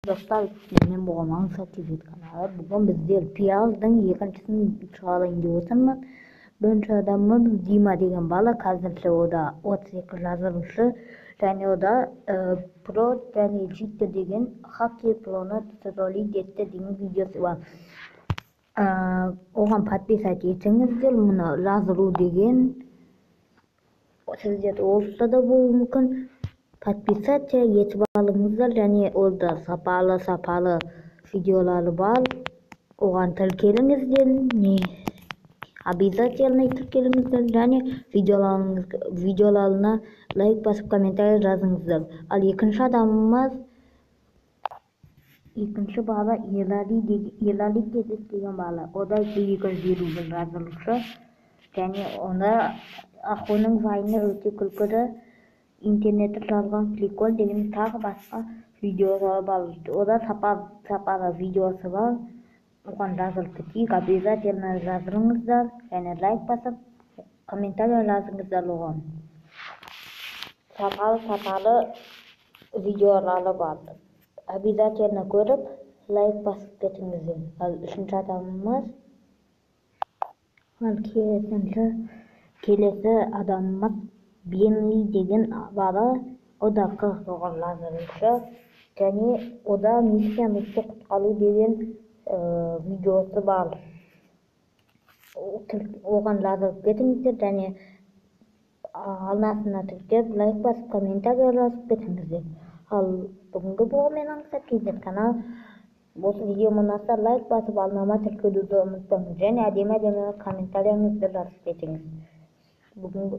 Dostlar, men boğaman satirik kanalı. Bugün bizler piyazdan yekincisini çağalayın diyorsanız. Birinci adamımız Dima degen bala kazançlı o da 38 yazılışı. Yani o da pro yani ciddi degen Hockey Pro'na tutorial dette degen videosu var. Oğan подписать etsеңizdер, muna жазылу деген sizce olsa da bu mümkün. Подписаться етіп алыңыздар, және orada сапалы videoları var. Оған тіркеліңіздер, не обязательно тіркеліңіздер, және videolarına like басып комментарий жазыңыздар. Ал екінші адамымыз екінші бала Елали Кезек деген бала. O da 220 жазылушы. Және ona Ахуның вайны өте күлкілі. İnternette жазған Кликоль деген тағы басқа видеолары бар. Ода сапалы видеосы бар. Оған жазылып кетейік. Обязательно жазылыңыздар, және лайк басып, комментарий жазыңыздар оған. Сапалы видеолары бар. Обязательно көріп, лайк басып кетіңіздер. Ал үшінші адамымыз келесі адамымыз Бенли деген бала. O da 49 yazılışı. Yani o da Миссияны құтқару деген видеосы бар. Оған жазылып кетіңіздер, және арнасына тіркеліп, лайк басып, комментарий жазып кетіңіздер. Ал бүгінгі бұл менің сәтсіздік канал. Осы видеома ұнаса лайк басып, арнама тіркелуді ұмытпаңыз, және әдемі комментарийіңізді жазып кетіңіз. Бүгінгі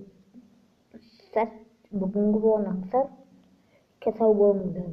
бұл ұнаса сау болыңыздар.